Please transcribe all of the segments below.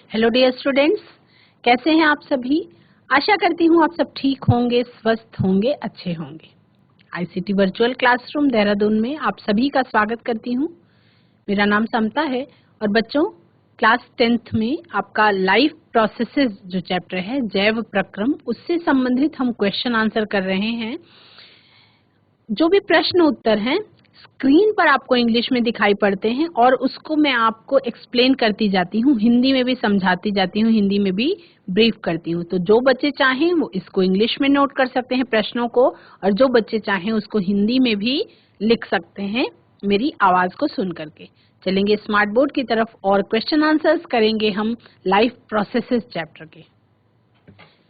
Hello dear students, कैसे हैं आप सभी। आशा करती हूँ आप सब ठीक होंगे, स्वस्थ होंगे, अच्छे होंगे। आईसीटी वर्चुअल क्लासरूम देहरादून में आप सभी का स्वागत करती हूँ। मेरा नाम समता है और बच्चों क्लास 10th में आपका लाइफ प्रोसेसेस जो चैप्टर है जैव प्रक्रम, उससे संबंधित हम क्वेश्चन आंसर कर रहे हैं। जो भी प्रश्न उत्तर हैं स्क्रीन पर आपको इंग्लिश में दिखाई पड़ते हैं और उसको मैं आपको एक्सप्लेन करती जाती हूँ, हिंदी में भी समझाती जाती हूँ, हिंदी में भी ब्रीफ करती हूँ। तो जो बच्चे चाहें वो इसको इंग्लिश में नोट कर सकते हैं प्रश्नों को, और जो बच्चे चाहें उसको हिंदी में भी लिख सकते हैं मेरी आवाज को सुन करके। चलेंगे स्मार्ट बोर्ड की तरफ और क्वेश्चन आंसर्स करेंगे हम लाइफ प्रोसेसेस चैप्टर के।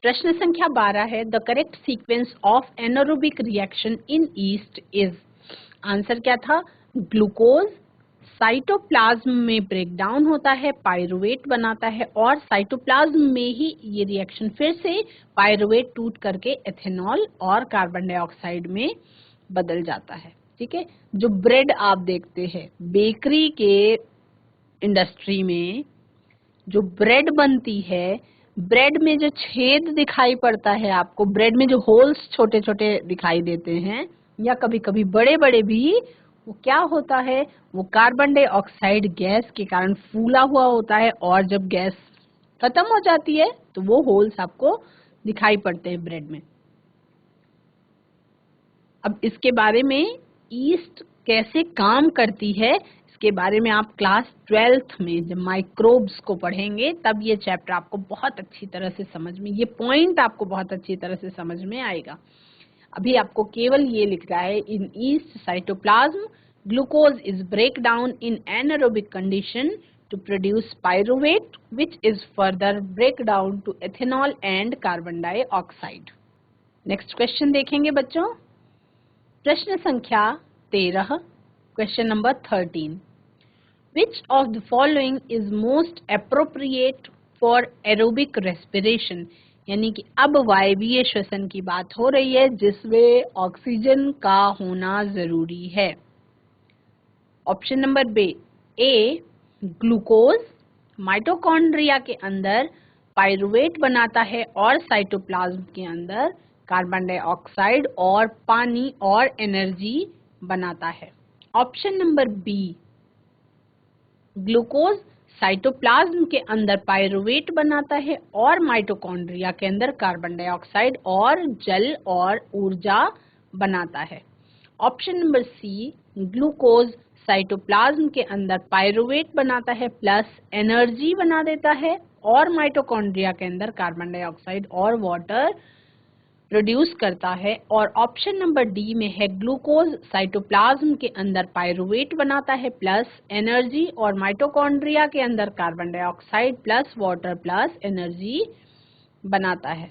प्रश्न संख्या 12 है, the correct sequence of anaerobic reaction in east is. Answer क्या था? ग्लूकोज साइटोप्लाज्म में ब्रेक डाउन होता है, पायरुवेट बनाता है और साइटोप्लाज्म में ही ये रिएक्शन फिर से पायरुवेट टूट करके एथेनॉल और कार्बन डाइऑक्साइड में बदल जाता है। ठीक है, जो ब्रेड आप देखते हैं बेकरी के इंडस्ट्री में, जो ब्रेड बनती है, ब्रेड में जो छेद दिखाई पड़ता है आपको, ब्रेड में जो होल्स छोटे छोटे दिखाई देते हैं या कभी कभी बड़े बड़े भी, वो क्या होता है? वो कार्बन डाइऑक्साइड गैस के कारण फूला हुआ होता है और जब गैस खत्म हो जाती है तो वो होल्स आपको दिखाई पड़ते हैं ब्रेड में। अब इसके बारे में ईस्ट कैसे काम करती है इसके बारे में आप क्लास 12th में जब माइक्रोब्स को पढ़ेंगे तब ये चैप्टर आपको बहुत अच्छी तरह से समझ में, ये पॉइंट आपको बहुत अच्छी तरह से समझ में आएगा। अभी आपको केवल ये लिख रहा है, in yeast cytoplasm glucose is break down in anaerobic condition to produce pyruvate which is further break down to ethanol and carbon dioxide. Next question देखेंगे बच्चों। प्रश्न संख्या 13, question number 13। Which of the following is most appropriate for aerobic respiration? यानी कि अब वायवीय श्वसन की बात हो रही है जिसमें ऑक्सीजन का होना जरूरी है। ऑप्शन नंबर बी, ए ग्लूकोज माइटोकॉन्ड्रिया के अंदर पायरुवेट बनाता है और साइटोप्लाज्म के अंदर कार्बन डाइऑक्साइड और पानी और एनर्जी बनाता है। Option number B, glucose cytoplasm के अंदर पायरुवेट बनाता है और माइटोकॉन्ड्रिया के अंदर कार्बन डाइऑक्साइड और जल और ऊर्जा बनाता है। Option number C, glucose cytoplasm के अंदर पायरुवेट बनाता है प्लस एनर्जी बना देता है और माइटोकॉन्ड्रिया के अंदर कार्बन डाइऑक्साइड और वाटर प्रोड्यूस करता है। और ऑप्शन नंबर डी में है, ग्लूकोज साइटोप्लाज्म के अंदर पायरुवेट बनाता है प्लस एनर्जी और माइटोकॉन्ड्रिया के अंदर carbon dioxide plus water plus energy बनाता है।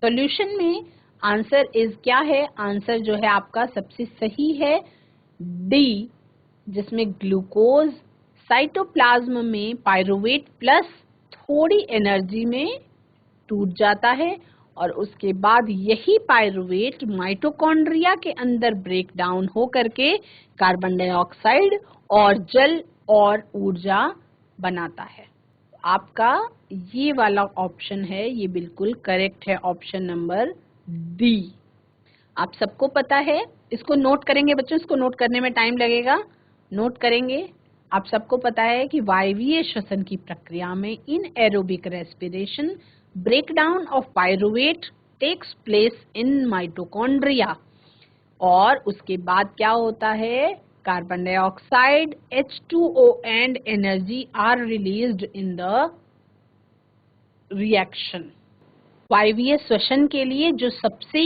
सॉल्यूशन में आंसर इज क्या है? आंसर जो है आपका सबसे सही है डी, जिसमें ग्लूकोज साइटोप्लाज्म में पायरुवेट प्लस थोड़ी एनर्जी में टूट जाता है और उसके बाद यही पायरुवेट माइटोकॉन्ड्रिया के अंदर ब्रेक डाउन हो करके कार्बन डाइऑक्साइड और जल और ऊर्जा बनाता है। आपका ये वाला ऑप्शन है, ये बिल्कुल करेक्ट है, ऑप्शन नंबर डी। आप सबको पता है, इसको नोट करेंगे बच्चों, इसको नोट करने में टाइम लगेगा, नोट करेंगे। आप सबको पता है कि वायवीय श्वसन की प्रक्रिया में in aerobic respiration breakdown of pyruvate takes place in mitochondria और उसके बाद क्या होता है? Carbon dioxide, H2O and energy are released in the reaction। वायवीय श्वसन के लिए जो सबसे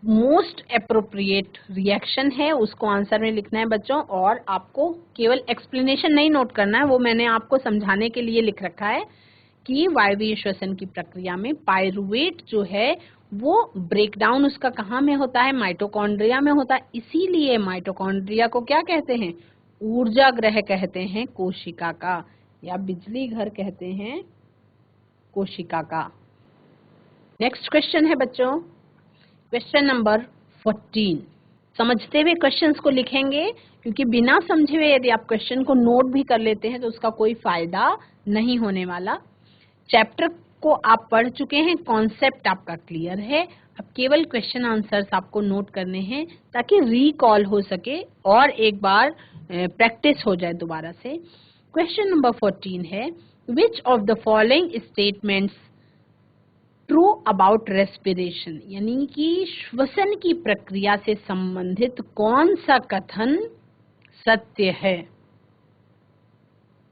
मोस्ट एप्रोप्रिएट रिएक्शन है उसको आंसर में लिखना है बच्चों, और आपको केवल एक्सप्लेनेशन नहीं नोट करना है, वो मैंने आपको समझाने के लिए लिख रखा है कि वायवीय श्वसन की प्रक्रिया में पायरुवेट जो है वो ब्रेकडाउन उसका कहाँ में होता है? माइटोकॉन्ड्रिया में होता है। इसीलिए माइटोकॉन्ड्रिया को क्या कहते हैं? ऊर्जा ग्रह कहते हैं कोशिका का, या बिजली घर कहते हैं कोशिका का। नेक्स्ट क्वेश्चन है बच्चों, क्वेश्चन नंबर 14। समझते हुए क्वेश्चंस को लिखेंगे क्योंकि बिना समझे हुए यदि आप क्वेश्चन को नोट भी कर लेते हैं तो उसका कोई फायदा नहीं होने वाला। चैप्टर को आप पढ़ चुके हैं, कॉन्सेप्ट आपका क्लियर है। अब केवल क्वेश्चन आंसर्स आपको नोट करने हैं ताकि रिकॉल हो सके और एक बार प्रैक्टिस हो जाए दोबारा से। क्वेश्चन नंबर 14 है, which of the following statements true about respiration, यानी कि श्वसन की प्रक्रिया से संबंधित कौन सा कथन सत्य है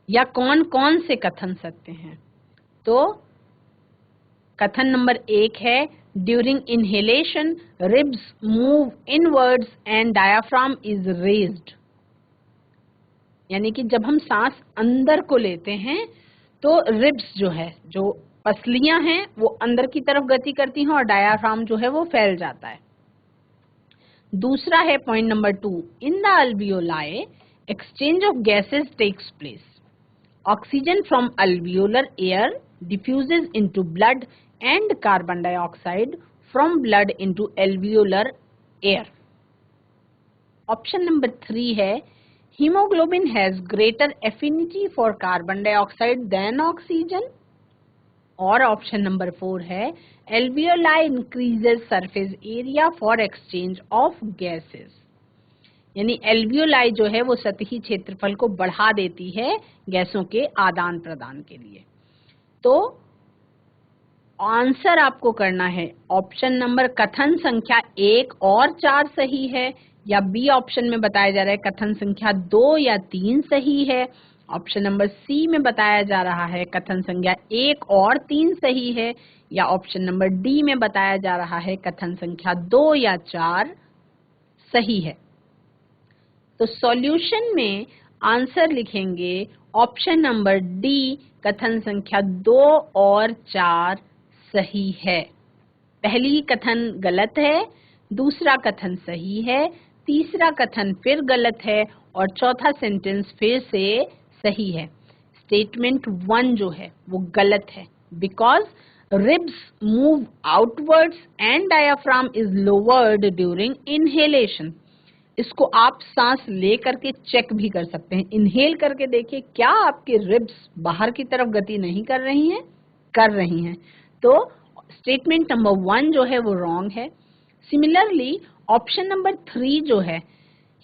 या कौन कौन से कथन सत्य हैं। तो कथन नंबर 1 है, during inhalation ribs move inwards and diaphragm is raised, यानी कि जब हम सांस अंदर को लेते हैं तो रिब्स जो है, जो पसलियां हैं, वो अंदर की तरफ गति करती हैं और डायाफ्राम जो है वो फैल जाता है। दूसरा है point number 2, in the alveoli exchange of gases takes place, oxygen from alveolar air diffuses into blood and carbon dioxide from blood into alveolar air. Option number 3 है, hemoglobin has greater affinity for carbon dioxide than oxygen. और option number 4 है, alveoli increases surface area for exchange of gases. यानी alveoli जो है वो सतही क्षेत्रफल को बढ़ा देती है गैसों के आदान प्रदान के लिए। तो आंसर आपको करना है ऑप्शन नंबर कथन संख्या 1 और 4 सही है, या बी ऑप्शन में बताया जा रहा है कथन संख्या 2 या 3 सही है। ऑप्शन नंबर सी में बताया जा रहा है कथन संख्या 1 और 3 सही है, या ऑप्शन नंबर डी में बताया जा रहा है कथन संख्या 2 या 4 सही है। तो सॉल्यूशन में आंसर लिखेंगे ऑप्शन नंबर डी, कथन संख्या 2 और 4 सही है। पहली कथन गलत है, दूसरा कथन सही है, तीसरा कथन फिर गलत है और चौथा सेंटेंस फिर से सही है। स्टेटमेंट 1 जो है वो गलत है, because ribs move outwards and diaphragm is lowered during inhalation. इसको आप सांस ले करके चेक भी कर सकते हैं, इनहेल करके देखिए क्या आपके रिब्स बाहर की तरफ गति नहीं कर रही हैं, कर रही हैं। तो स्टेटमेंट नंबर 1 जो है वो रॉन्ग है। सिमिलरली ऑप्शन नंबर 3 जो है,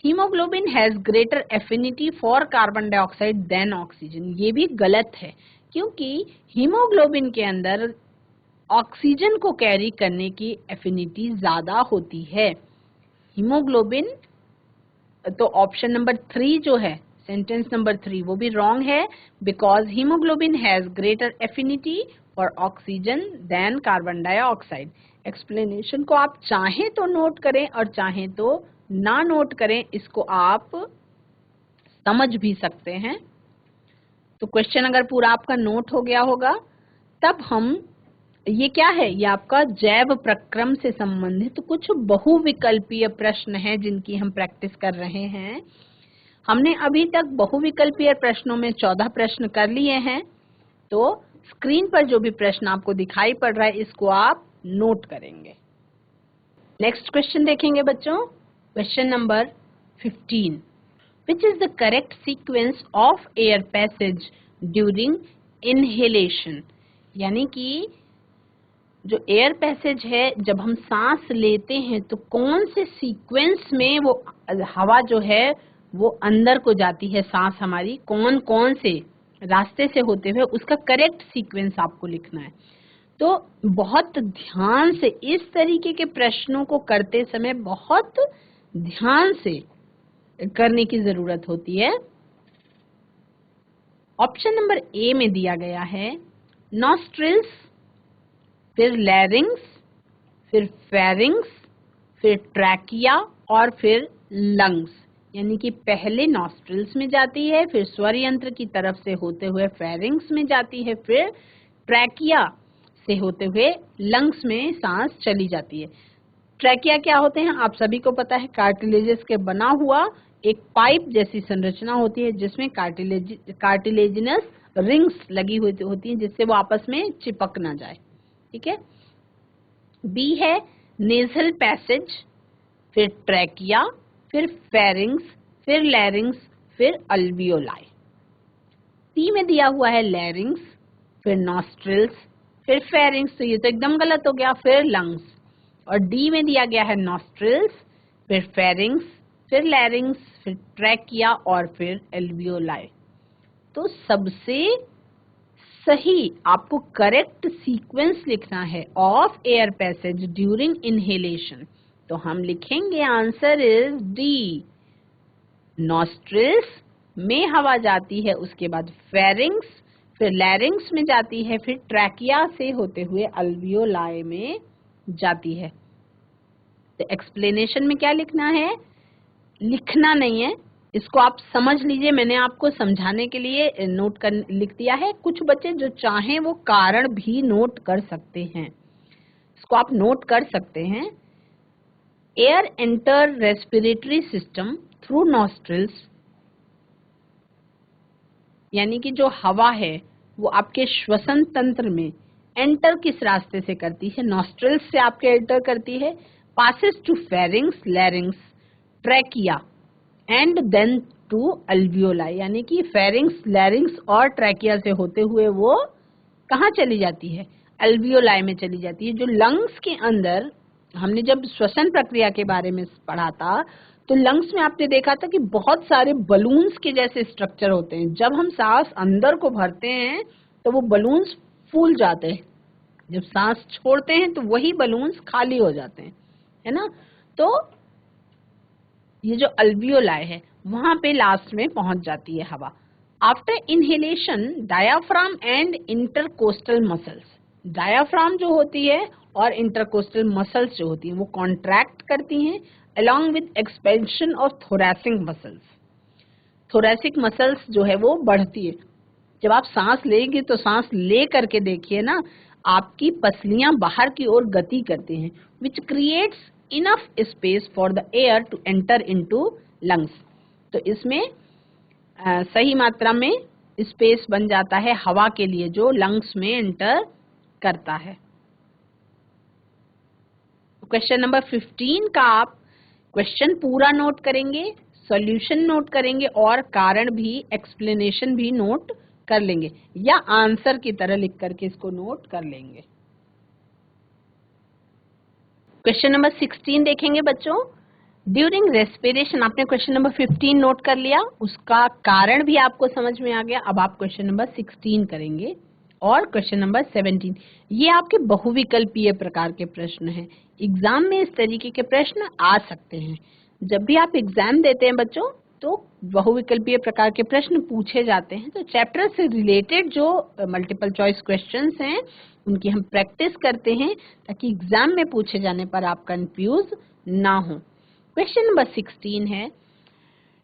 haemoglobin has greater affinity for carbon dioxide than oxygen, ये भी गलत है, क्योंकि हीमोग्लोबिन के अंदर ऑक्सीजन को कैरी करने की एफिनिटी ज्यादा होती है। हीमोग्लोबिन, तो ऑप्शन नंबर 3 जो है, सेंटेंस नंबर 3 वो भी रॉन्ग है, because haemoglobin has greater affinity for oxygen than carbon dioxide. Explanation को आप चाहें तो नोट करें और चाहें तो ना नोट करें, इसको आप समझ भी सकते हैं। तो क्वेश्चन अगर पूरा आपका नोट हो गया होगा, तब हम, ये क्या है, ये आपका जैव प्रक्रम से संबंधित कुछ बहुविकल्पीय प्रश्न हैं जिनकी हम प्रैक्टिस कर रहे हैं। हमने अभी तक बहुविकल्पीय प्रश्नों में 14 प्रश्न कर लिए हैं। तो स्क्रीन पर जो भी प्रश्न आपको दिखाई पड़ रहा है इसको आप नोट करेंगे। नेक्स्ट क्वेश्चन देखेंगे बच्चों, question number 15, which is the correct sequence of air passage during inhalation, यानी कि जो एयर पैसेज है, जब हम सांस लेते हैं तो कौन से सीक्वेंस में वो हवा जो है वो अंदर को जाती है, सांस हमारी कौन कौन से रास्ते से होते हुए, उसका करेक्ट सीक्वेंस आपको लिखना है। तो बहुत ध्यान से इस तरीके के प्रश्नों को करते समय बहुत ध्यान से करने की जरूरत होती है। ऑप्शन नंबर ए में दिया गया है नॉस्ट्रिल्स, फिर लैरिंग्स, फिर फेरिंग्स, फिर ट्रैकिया और फिर लंग्स, यानी कि पहले नॉस्ट्रिल्स में जाती है, फिर स्वर यंत्र की तरफ से होते हुए फेरिंग्स में जाती है, फिर ट्रैकिया से होते हुए लंग्स में सांस चली जाती है। ट्रैकिया क्या होते हैं आप सभी को पता है, कार्टिलेजेस के बना हुआ एक पाइप जैसी संरचना होती है जिसमें कार्टिलेजिनस रिंग्स लगी हुई होती हैं जिससे वो आपस में चिपक ना जाए। ठीक है। बी है नेजल पैसेज, फिर ट्रैकिया, फिर फेरिंग्स, फिर लैरिंग्स, फिर अल्वियोलाई। सी में दिया हुआ है लैरिंग्स, फिर नॉस्ट्रिल्स, फिर फेरिंग्स, तो ये तो एकदम गलत हो गया, फिर लंग्स। और डी में दिया गया है नॉस्ट्रिल्स, फिर फेरिंग्स, फिर लैरिंग्स, फिर ट्रैकिया और फिर एल्वियोलाई। तो सबसे सही आपको करेक्ट सीक्वेंस लिखना है of air passage during inhalation. तो हम लिखेंगे आंसर इज डी। नॉस्ट्रिल्स में हवा जाती है, उसके बाद फेरिंग्स, फिर लैरिंग्स में जाती है, फिर ट्रैकिया से होते हुए अल्वियोलाई में जाती है। तो एक्सप्लेनेशन में क्या लिखना है? लिखना नहीं है, इसको आप समझ लीजिए, मैंने आपको समझाने के लिए नोट कर लिख दिया है। कुछ बच्चे जो चाहें वो कारण भी नोट कर सकते हैं, इसको आप नोट कर सकते हैं। Air enter respiratory system through nostrils, यानी कि जो हवा है वो आपके श्वसन तंत्र में एंटर किस रास्ते से करती है? नॉस्ट्रिल्स से आपके एंटर करती है, passes to pharynx, larynx, trachea and then to alveoli, यानी कि फेरिंग्स, लैरिंग्स और ट्रैकिया से होते हुए वो कहाँ चली जाती है? अल्वियोलाई में चली जाती है। जो लंग्स के अंदर, हमने जब श्वसन प्रक्रिया के बारे में पढ़ा था, तो लंग्स में आपने देखा था कि बहुत सारे बलून्स के जैसे स्ट्रक्चर होते हैं। जब हम सांस अंदर को भरते हैं तो वो बलून्स फूल जाते हैं, जब सांस छोड़ते हैं तो वही बलून्स खाली हो जाते हैं, है ना। तो ये जो अल्वियोलाई है वहां पे लास्ट में पहुंच जाती है हवा। After inhalation diaphragm and intercostal muscles, diaphragm जो होती है और इंटरकोस्टल मसल्स जो होती हैं वो कॉन्ट्रैक्ट करती हैं along with expansion of thoracic muscles। thoracic muscles जो है वो बढ़ती है। जब आप सांस लेंगे तो सांस ले करके देखिए ना, आपकी पसलियां बाहर की ओर गति करती हैं, which creates enough space for the air to enter into lungs। तो इसमें सही मात्रा में स्पेस बन जाता है हवा के लिए जो लंग्स में एंटर करता है। क्वेश्चन नंबर 15 का आप क्वेश्चन पूरा नोट करेंगे, सॉल्यूशन नोट करेंगे और कारण भी, एक्सप्लेनेशन भी नोट कर लेंगे, या आंसर की तरह लिख करके इसको नोट कर लेंगे। क्वेश्चन नंबर 16 देखेंगे बच्चों। ड्यूरिंग रेस्पिरेशन, आपने क्वेश्चन नंबर 15 नोट कर लिया, उसका कारण भी आपको समझ में आ गया। अब आप क्वेश्चन नंबर 16 करेंगे और क्वेश्चन नंबर 17, ये आपके बहुविकल्पीय प्रकार के प्रश्न हैं। एग्जाम में इस तरीके के प्रश्न आ सकते हैं। जब भी आप एग्जाम देते हैं बच्चों तो बहुविकल्पीय प्रकार के प्रश्न पूछे जाते हैं। तो चैप्टर से रिलेटेड जो मल्टीपल चॉइस क्वेश्चंस हैं उनकी हम प्रैक्टिस करते हैं ताकि एग्जाम में पूछे जाने पर आप कंफ्यूज ना हो। क्वेश्चन नंबर 16 है,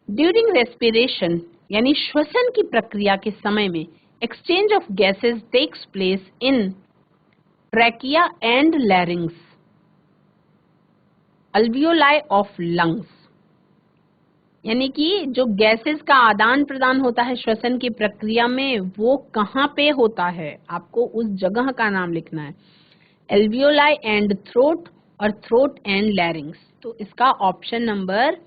ड्यूरिंग रेस्पिरेशन यानी श्वसन की प्रक्रिया के समय में exchange of gases takes place in trachea and larynx, alveoli of lungs। यानी कि जो गैसेस का आदान प्रदान होता है श्वसन की प्रक्रिया में वो कहाँ पे होता है, आपको उस जगह का नाम लिखना है। alveoli and throat और throat and larynx। तो इसका ऑप्शन नंबर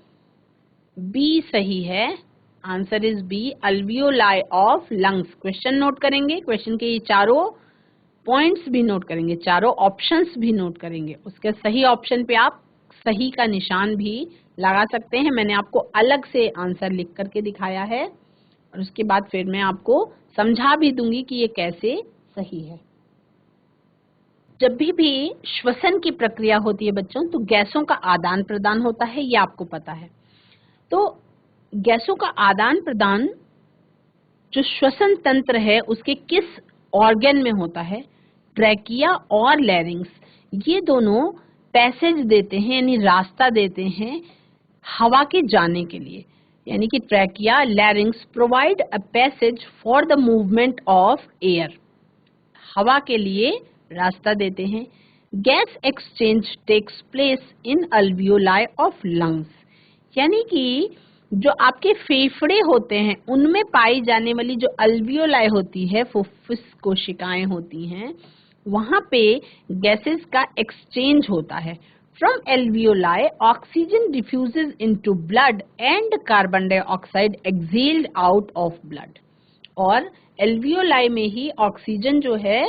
बी सही है। Answer is B, alveoli of lungs. Question note करेंगे, क्वेश्चन के ये चारों पॉइंट्स भी नोट करेंगे, चारों ऑप्शंस भी नोट करेंगे। उसके सही ऑप्शन पे आप सही का निशान भी लगा सकते हैं। मैंने आपको अलग से आंसर लिख करके दिखाया है और उसके बाद फिर मैं आपको समझा भी दूंगी कि ये कैसे सही है। जब भी श्वसन की प्रक्रिया होती है बच्चों तो गैसों का आदान प्रदान होता है, ये आपको पता है। तो गैसों का आदान प्रदान जो श्वसन तंत्र है उसके किस ऑर्गन में होता है? ट्रैकिया और लैरिंग्स, ये दोनों पैसेज देते हैं यानी रास्ता देते हैं हवा के जाने के लिए। यानी कि trachea, larynx provide a passage for the movement of air, हवा के लिए रास्ता देते हैं। Gas exchange takes place in alveoli of lungs, यानी कि जो आपके फेफड़े होते हैं उनमें पाई जाने वाली जो अल्वियोलाई होती है, फुफ्फुस कोशिकाएं होती हैं, वहां पे गैसेस का एक्सचेंज होता है। From alveoli oxygen diffuses into blood and carbon dioxide exhaled out of blood. और एल्वियोलाई में ही ऑक्सीजन जो है,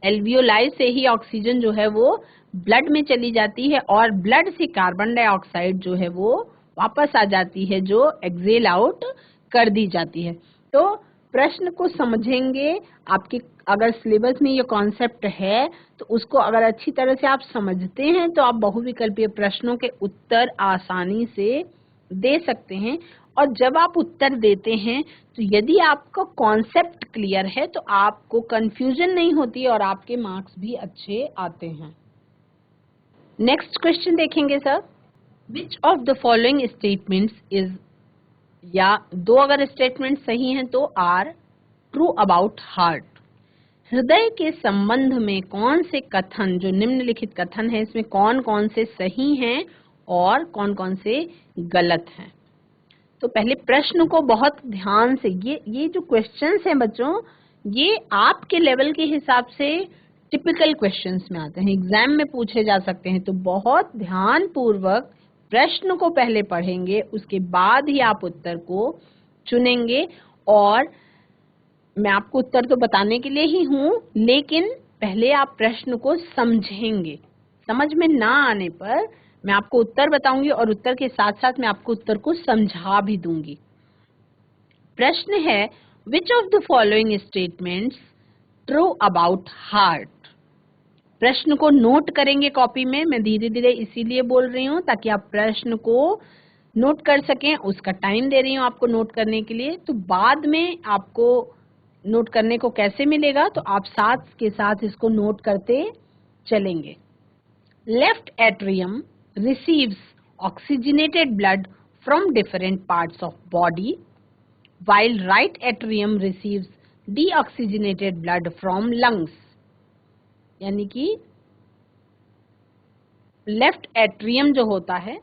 एल्वियोलाई से ही ऑक्सीजन जो है वो ब्लड में चली जाती है और ब्लड से कार्बन डाइऑक्साइड जो है वो वापस आ जाती है, जो एक्सेल आउट कर दी जाती है। तो प्रश्न को समझेंगे, आपके अगर सिलेबस में ये कॉन्सेप्ट है तो उसको अगर अच्छी तरह से आप समझते हैं तो आप बहुविकल्पीय प्रश्नों के उत्तर आसानी से दे सकते हैं। और जब आप उत्तर देते हैं तो यदि आपका कॉन्सेप्ट क्लियर है तो आपको कंफ्यूजन नहीं होती और आपके मार्क्स भी अच्छे आते हैं। नेक्स्ट क्वेश्चन देखेंगे sir, which of the following statements is, या दो अगर स्टेटमेंट सही हैं तो आर ट्रू अबाउट हार्ट। हृदय के संबंध में कौन से कथन, जो निम्नलिखित कथन है, इसमें कौन कौन से सही हैं और कौन कौन से गलत हैं। तो पहले प्रश्न को बहुत ध्यान से, ये जो क्वेश्चंस हैं बच्चों, ये आपके लेवल के हिसाब से टिपिकल क्वेश्चंस में आते हैं, एग्जाम में पूछे जा सकते हैं। तो बहुत ध्यान पूर्वक प्रश्न को पहले पढ़ेंगे, उसके बाद ही आप उत्तर को चुनेंगे। और मैं आपको उत्तर तो बताने के लिए ही हूँ, लेकिन पहले आप प्रश्न को समझेंगे। समझ में ना आने पर मैं आपको उत्तर बताऊंगी और उत्तर के साथ साथ मैं आपको उत्तर को समझा भी दूंगी। प्रश्न है, which of the following statements true about heart. प्रश्न को नोट करेंगे कॉपी में, मैं धीरे धीरे इसीलिए बोल रही हूँ ताकि आप प्रश्न को नोट कर सकें, उसका टाइम दे रही हूँ आपको नोट करने के लिए। तो बाद में आपको नोट करने को कैसे मिलेगा, तो आप साथ के साथ इसको नोट करते चलेंगे। Left atrium receives oxygenated blood from different parts of body, while right atrium receives deoxygenated blood from lungs। यानी कि लेफ्ट एट्रियम जो होता है,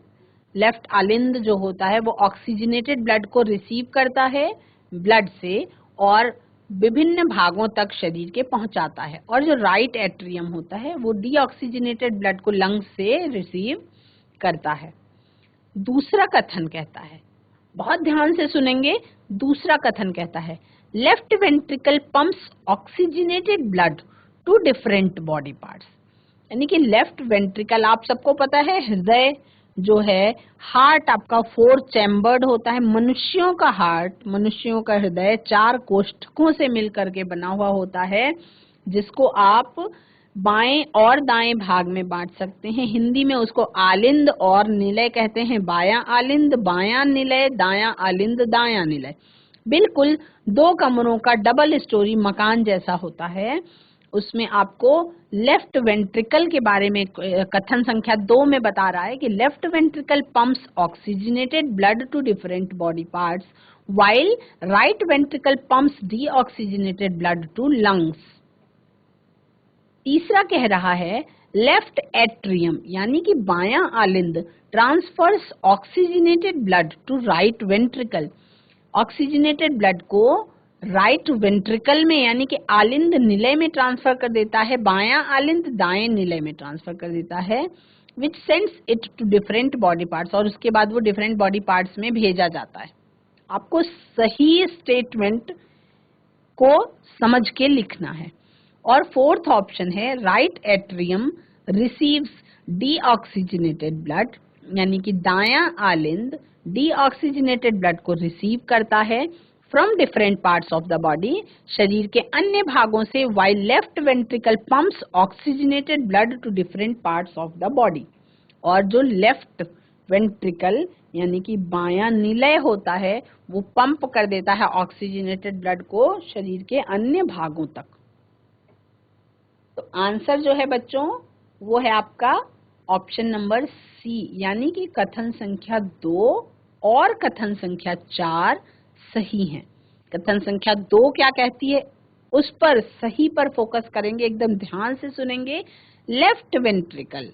लेफ्ट आलिंद जो होता है, वो ऑक्सीजनेटेड ब्लड को रिसीव करता है ब्लड से और विभिन्न भागों तक शरीर के पहुंचाता है, और जो राइट एट्रियम होता है वो डीऑक्सीजनेटेड ब्लड को लंग्स से रिसीव करता है। दूसरा कथन कहता है, बहुत ध्यान से सुनेंगे, दूसरा कथन कहता है, left ventricle pumps oxygenated blood to different body parts. यानी कि लेफ्ट वेंट्रिकल, आप सबको पता है हृदय जो है, हार्ट आपका 4 चैम्बर्ड होता है। मनुष्यों का हार्ट, मनुष्यों का हृदय 4 कोष्ठकों से मिलकर के बना हुआ होता है, जिसको आप बाएं और दाएं भाग में बांट सकते हैं। हिंदी में उसको आलिंद और निलय कहते हैं, बायां आलिंद, बायां निलय, दायां आलिंद, दायां निलय। बिल्कुल 2 कमरों का डबल स्टोरी मकान जैसा होता है। उसमें आपको लेफ्ट वेंट्रिकल के बारे में कथन संख्या 2 में बता रहा है कि left ventricle pumps oxygenated blood to different body parts, while right ventricle pumps deoxygenated blood to lungs। तीसरा कह रहा है, लेफ्ट एट्रियम यानी कि बायां आलिंद transfers oxygenated blood to right ventricle. Oxygenated blood को राइट वेंट्रिकल में यानी कि आलिंद निलय में ट्रांसफर कर देता है, बायां आलिंद दाएं निलय में ट्रांसफर कर देता है, which sends it to different body parts, और उसके बाद वो डिफरेंट बॉडी पार्ट्स में भेजा जाता है। आपको सही स्टेटमेंट को समझ के लिखना है। और फोर्थ ऑप्शन है, right atrium receives deoxygenated blood, यानी कि दायां आलिंद डीऑक्सीजनेटेड ब्लड को रिसीव करता है from different parts of the body, शरीर के अन्य भागों से, while left ventricle pumps oxygenated blood to different parts of the body. और जो लेफ्ट वेंट्रिकल यानी कि बायां निलय होता है, वो पंप कर देता है ऑक्सीजनेटेड ब्लड को शरीर के अन्य भागों तक। तो आंसर जो है बच्चों वो है आपका ऑप्शन नंबर सी, यानी कि कथन संख्या 2 और कथन संख्या 4 सही है। कथन संख्या 2 क्या कहती है, उस पर सही पर फोकस करेंगे, एकदम ध्यान से सुनेंगे। Left ventricle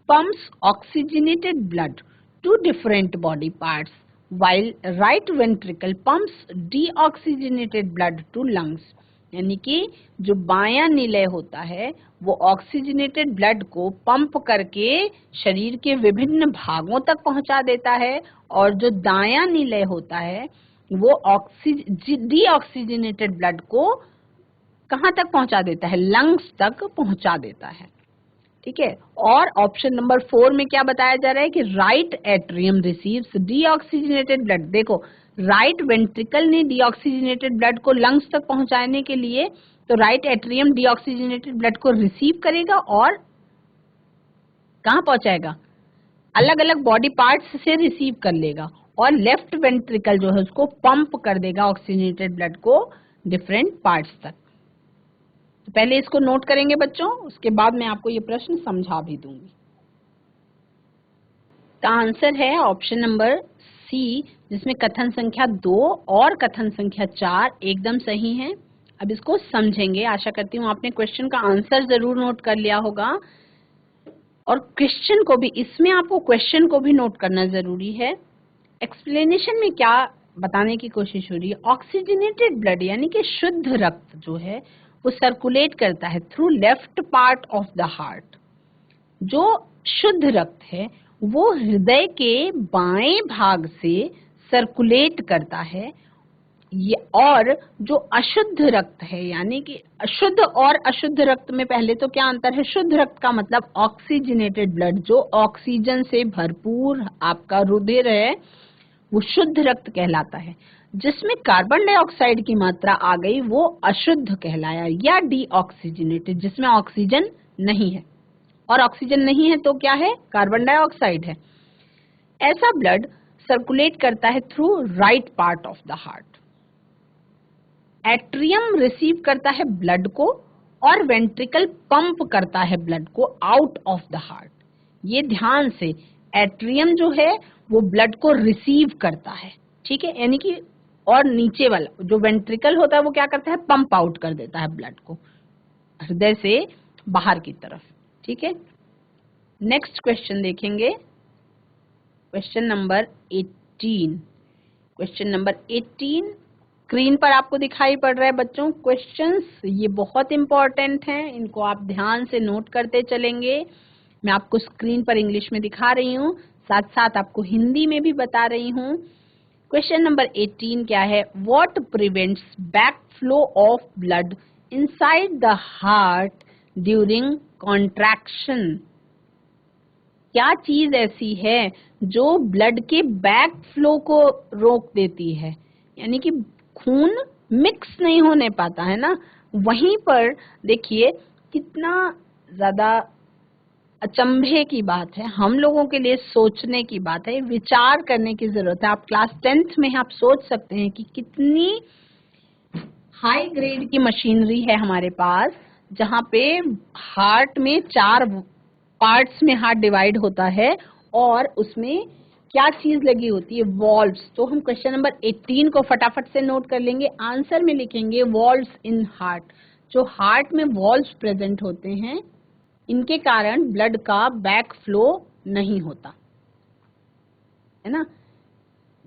pumps oxygenated blood to different body parts, while right ventricle pumps deoxygenated blood to lungs। यानी कि जो बायां निलय होता है वो ऑक्सीजनेटेड ब्लड को पंप करके शरीर के विभिन्न भागों तक पहुंचा देता है, और जो दायां निलय होता है वो डीऑक्सीजनेटेड ब्लड को कहाँ तक पहुंचा देता है, लंग्स तक पहुंचा देता है, ठीक है। और ऑप्शन नंबर 4 में क्या बताया जा रहा है कि right atrium receives deoxygenated blood. देखो, राइट वेंट्रिकल ने डीऑक्सीजनेटेड ब्लड को लंग्स तक पहुंचाने के लिए, तो राइट एट्रियम डीऑक्सीजनेटेड ब्लड को रिसीव करेगा और कहाँ पहुंचाएगा, अलग अलग बॉडी पार्ट्स से रिसीव कर लेगा, और लेफ्ट वेंट्रिकल जो है उसको पंप कर देगा ऑक्सीजनेटेड ब्लड को डिफरेंट पार्ट्स तक। तो पहले इसको नोट करेंगे बच्चों, उसके बाद मैं आपको ये प्रश्न समझा भी दूंगी। का आंसर है ऑप्शन नंबर सी, जिसमें कथन संख्या 2 और कथन संख्या 4 एकदम सही है। अब इसको समझेंगे। आशा करती हूँ आपने क्वेश्चन का आंसर जरूर नोट कर लिया होगा, और क्वेश्चन को भी, इसमें आपको क्वेश्चन को भी नोट करना जरूरी है। एक्सप्लेनेशन में क्या बताने की कोशिश हो रही है, ऑक्सीजनेटेड ब्लड यानी कि शुद्ध रक्त जो है वो सर्कुलेट करता है through left part of the heart. जो शुद्ध रक्त है वो हृदय के बाएं भाग से सर्कुलेट करता है, और जो अशुद्ध रक्त है, यानी कि अशुद्ध और अशुद्ध रक्त में पहले तो क्या अंतर है, शुद्ध रक्त का मतलब ऑक्सीजनेटेड ब्लड, जो ऑक्सीजन से भरपूर आपका रुधिर है वो शुद्ध रक्त कहलाता है। जिसमें कार्बन डाइऑक्साइड की मात्रा आ गई वो अशुद्ध कहलाया, या डीऑक्सीजनेटेड, जिसमें ऑक्सीजन नहीं है, और ऑक्सीजन नहीं है तो क्या है, कार्बन डाइऑक्साइड है। ऐसा ब्लड सर्कुलेट करता है through right part of the heart. Atrium receive करता है ब्लड को, और वेंट्रिकल पंप करता है ब्लड को आउट ऑफ द हार्ट। ये ध्यान से, एट्रियम जो है वो ब्लड को रिसीव करता है, ठीक है, यानी कि, और नीचे वाला जो वेंट्रिकल होता है वो क्या करता है, पंप आउट कर देता है ब्लड को हृदय से बाहर की तरफ, ठीक है। नेक्स्ट क्वेश्चन देखेंगे, question number 18। Question number 18 screen पर आपको दिखाई पड़ रहा है बच्चों। क्वेश्चंस ये बहुत इंपॉर्टेंट हैं, इनको आप ध्यान से नोट करते चलेंगे। मैं आपको स्क्रीन पर इंग्लिश में दिखा रही हूँ, साथ साथ आपको हिंदी में भी बता रही हूँ। क्वेश्चन नंबर 18 क्या है, what prevents back flow of blood inside the heart during contraction. क्या चीज ऐसी है जो ब्लड के बैक फ्लो को रोक देती है, यानी कि खून मिक्स नहीं होने पाता है ना। वहीं पर देखिए कितना ज्यादा अचंभे की बात है, हम लोगों के लिए सोचने की बात है, विचार करने की जरूरत है। आप क्लास 10th में आप सोच सकते हैं कि कितनी हाई ग्रेड की मशीनरी है हमारे पास, जहाँ पे हार्ट में 4 पार्ट्स में हार्ट डिवाइड होता है, और उसमें क्या चीज लगी होती है, वॉल्व्स। तो हम क्वेश्चन नंबर 18 को फटाफट से नोट कर लेंगे। आंसर में लिखेंगे वॉल्व्स इन हार्ट। जो हार्ट में वॉल्व्स प्रेजेंट होते हैं, इनके कारण ब्लड का बैक फ्लो नहीं होता है ना।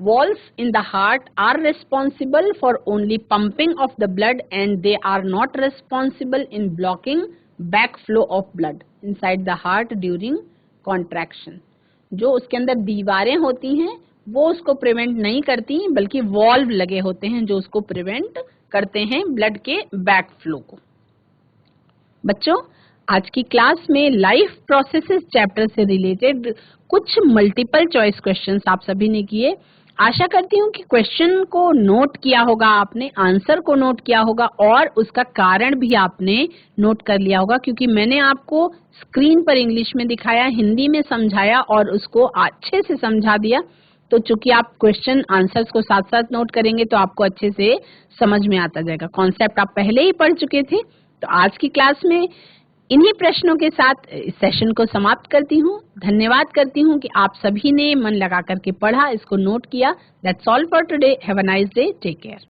Valves in the heart are responsible for only pumping of the blood, and they are not responsible in blocking backflow of blood inside the heart during contraction. जो उसके अंदर दीवारें होती हैं वो उसको प्रिवेंट नहीं करती, बल्कि वॉल्व लगे होते हैं जो उसको प्रिवेंट करते हैं ब्लड के बैक फ्लो को। बच्चों, आज की क्लास में लाइफ प्रोसेसेस चैप्टर से रिलेटेड कुछ मल्टीपल चॉइस क्वेश्चंस आप सभी ने किए। आशा करती हूँ कि क्वेश्चन को नोट किया होगा आपने, आंसर को नोट किया होगा, और उसका कारण भी आपने नोट कर लिया होगा, क्योंकि मैंने आपको स्क्रीन पर इंग्लिश में दिखाया, हिंदी में समझाया और उसको अच्छे से समझा दिया। तो चूंकि आप क्वेश्चन आंसर्स को साथ साथ नोट करेंगे तो आपको अच्छे से समझ में आता जाएगा। कॉन्सेप्ट आप पहले ही पढ़ चुके थे। तो आज की क्लास में इन्हीं प्रश्नों के साथ इस सेशन को समाप्त करती हूँ। धन्यवाद करती हूँ कि आप सभी ने मन लगा करके पढ़ा, इसको नोट किया। That's all for today. Have a nice day. Take care.